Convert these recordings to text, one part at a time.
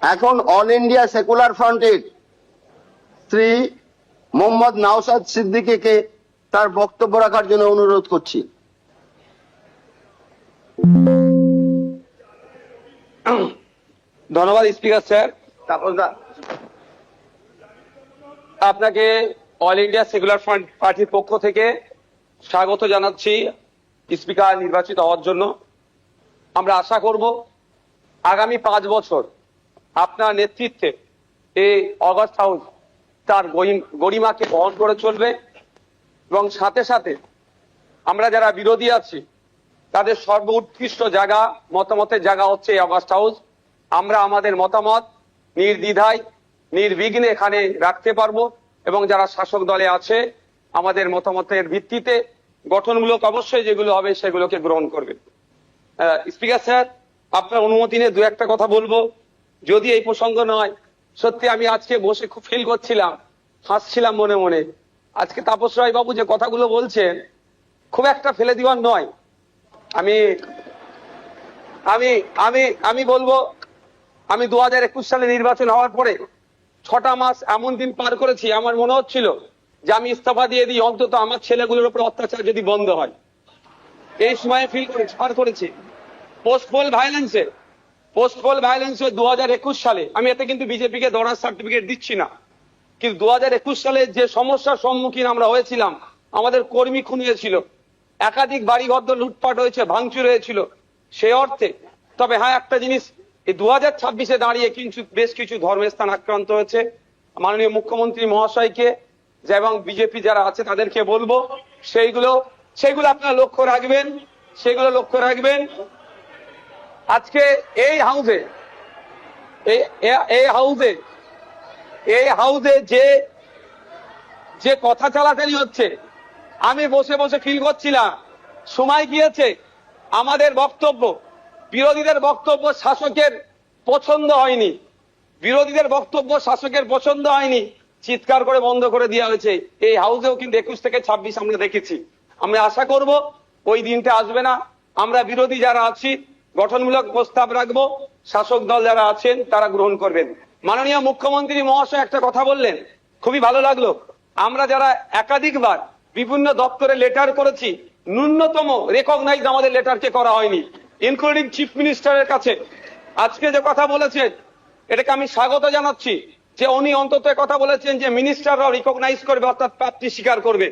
এখন all India secular ফ্রন্টের শ্রী মোহাম্মদ নওশাদ সিদ্দিকীকে তার বক্তব্য রাখার জন্য অনুরোধ করছি। ধন্যবাদ স্পিকার স্যার। আপনাকে অল ইন্ডিয়া সেকুলার ফ্রন্ট পার্টির পক্ষ থেকে স্বাগত জানাচ্ছি স্পিকার নির্বাচিত হওয়ার জন্য। আমরা আশা করব আগামী 5 বছর আপনার নেতৃত্বে এই অগাস্ট হাউস তার গরিমাকে বহন করে চলবে এবং সাথে সাথে আমরা যারা বিরোধী আছি তাদের সর্বোৎকৃষ্ট জায়গা মতামতের জায়গা হচ্ছে এই অগাস্ট হাউস। আমরা আমাদের মতামত নির্দ্বিধায় নির্বিঘ্নে এখানে রাখতে পারবো এবং যারা শাসক দলে আছে আমাদের মতামতের ভিত্তিতে গঠনমূলক অবশ্যই যেগুলো হবে সেগুলোকে গ্রহণ করবে। স্পিকার স্যার, আপনার অনুমতি নিয়ে দু একটা কথা বলবো, যদি এই প্রসঙ্গ নয়। সত্যি আমি আজকে বসে খুব ফিল করছিলাম, হাসছিলাম মনে মনে। আজকে তাপস রায় বাবু যে কথাগুলো বলছেন খুব একটা ফেলে দিওয়ার নয়। আমি আমি আমি আমি বলবো, আমি 2021 সালে নির্বাচন হওয়ার পরে 6টা মাস এমন দিন পার করেছি, আমার মনে হচ্ছিল যে আমি ইস্তফা দিয়ে দিই, অন্তত আমার ছেলেগুলোর উপর অত্যাচার যদি বন্ধ হয়। এই সময় ফিল করেছি, পার করেছি। পোস্টপোল ভায়োলেন্সে 2021 সালে, আমি এতে কিন্তু বিজেপিকে দরার সার্টিফিকেট দিচ্ছি না, কিন্তু 2021 সালে যে সমস্যার সম্মুখীন আমরা হয়েছিলাম, আমাদের কর্মী খুন হয়েছিল, একাধিক বাড়িঘর লুটপাট হয়েছে, ভাঙচুর হয়েছিল, সে অর্থে। তবে হ্যাঁ, একটা জিনিস, এই 2026-এ দাঁড়িয়ে কিন্তু বেশ কিছু ধর্মের স্থান আক্রান্ত হয়েছে। মাননীয় মুখ্যমন্ত্রী মহাশয়কে এবং বিজেপি যারা আছে তাদেরকে বলবো সেইগুলো আপনারা লক্ষ্য রাখবেন, সেগুলো লক্ষ্য রাখবেন। আজকে এই হাউসে যে কথা চালাচালি হচ্ছে, আমি বসে বসে ফিল করছিলাম সময় গিয়েছে আমাদের বক্তব্য, বিরোধীদের বক্তব্য শাসকের পছন্দ হয়নি, চিৎকার করে বন্ধ করে দেওয়া হয়েছে। এই হাউসেও কিন্তু 21 থেকে 26 আমরা দেখেছি। আমরা আশা করব ওই দিনটা আসবে না। আমরা বিরোধী যারা আছি গঠনমূলক প্রস্তাব রাখবো, শাসক দল যারা আছেন তারা গ্রহণ করবেন। মাননীয় মুখ্যমন্ত্রী মহাশয় একটা কথা বললেন, খুবই ভালো লাগলো। আমরা যারা একাধিকবার বিভিন্ন দপ্তরে লেটার করেছি, ন্যূনতম রেকগনাইজ আমাদের লেটারকে করা হয়নি, ইনক্লুডিং চিফ মিনিস্টারের কাছে। আজকে যে কথা বলেছেন এটাকে আমি স্বাগত জানাচ্ছি, যে উনি অন্তত কথা বলেছেন যে মিনিস্টাররাও রিকগনাইজ করবে, অর্থাৎ প্রাপ্তি স্বীকার করবে।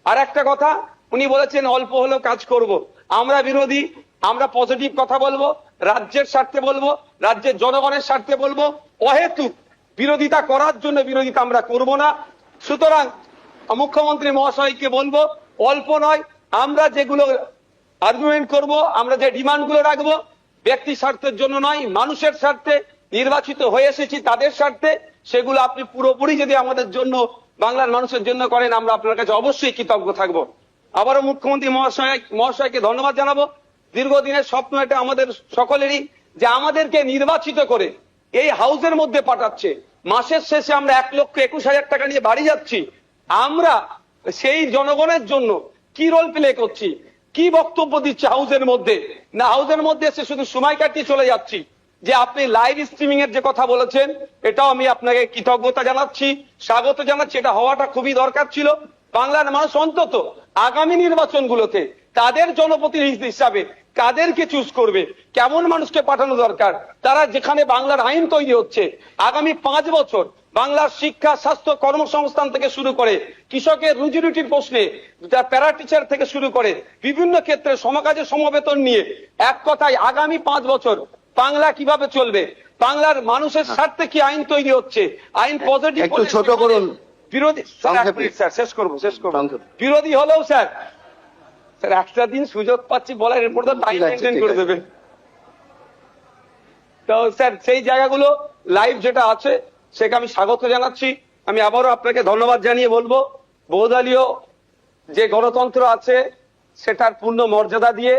আর একটা কথা উনি বলেছেন অল্প হলেও কাজ করব। আমরা বিরোধী, আমরা পজিটিভ কথা বলবো, রাজ্যের স্বার্থে বলবো, রাজ্যের জনগণের স্বার্থে বলবো। অহেতুক বিরোধিতা করার জন্য বিরোধিতা আমরা করব না। সুতরাং মুখ্যমন্ত্রী মহাশয়কে বলবো, অল্প নয়, আমরা যেগুলো আর্গুমেন্ট করব, আমরা যে ডিমান্ডগুলো রাখবো, ব্যক্তি স্বার্থের জন্য নয়, মানুষের স্বার্থে, নির্বাচিত হয়ে এসেছি তাদের স্বার্থে, সেগুলো আপনি পুরোপুরি যদি আমাদের জন্য, বাংলার মানুষের জন্য করেন, আমরা আপনার কাছে অবশ্যই কৃতজ্ঞ থাকবো। আবারও মুখ্যমন্ত্রী মহাশয়কে ধন্যবাদ জানাবো। দীর্ঘদিনের স্বপ্ন এটা আমাদের সকলেরই, যে আমাদেরকে নির্বাচিত করে এই হাউসের মধ্যে পাঠাচ্ছে। মাসের শেষে আমরা 1,21,000 টাকা নিয়ে বাড়ি যাচ্ছি। আমরা সেই জনগণের জন্য কি রোল প্লে করছি, কি বক্তব্য দিচ্ছে হাউসের মধ্যে? না, হাউসের মধ্যে এসে শুধু সময় কাটিয়ে চলে যাচ্ছি। যে আপনি লাইভ স্ট্রিমিং এর যে কথা বলেছেন, এটাও আমি আপনাকে কৃতজ্ঞতা জানাচ্ছি, স্বাগত জানাচ্ছি। এটা হওয়াটা খুবই দরকার ছিল। বাংলার মানুষ অন্তত আগামী নির্বাচনগুলোতে তাদের জনপ্রতিনিধি হিসাবে কাদেরকে চুজ করবে, কেমন মানুষকে পাঠানো দরকার, তারা যেখানে বাংলার আইন তৈরি হচ্ছে, আগামী 5 বছর বাংলার শিক্ষা, স্বাস্থ্য, কর্মসংস্থান থেকে শুরু করে কৃষকের রুজি রুটির প্রশ্নে, প্যারা টিচার থেকে শুরু করে বিভিন্ন ক্ষেত্রে সমকাজে সমবেতন নিয়ে, এক কথায় আগামী 5 বছর বাংলা কিভাবে চলবে, বাংলার মানুষের স্বার্থে কি আইন তৈরি হচ্ছে, আইন পজিটিভ, একটু ছোট করুন। বিরোধী স্যার, শেষ করবো। বিরোধী হলেও স্যার একটা দিন সুযোগ পাচ্ছি বলার, এরপর তো টাইম মেনটেন করে দেবেন। তো স্যার সেই জায়গাগুলো লাইভ যেটা আছে সেটা আমি স্বাগত জানাচ্ছি। আমি আবারও আপনাকে ধন্যবাদ জানিয়ে বলবো, বহুদলীয় যে গণতন্ত্র আছে সেটার পূর্ণ মর্যাদা দিয়ে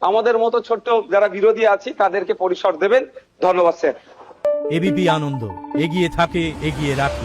আমাদের মতো ছোট্ট যারা বিরোধী আছি তাদেরকে পরিসর দেবেন। ধন্যবাদ স্যার। এবিপি আনন্দ, এগিয়ে থাকে, এগিয়ে রাখে।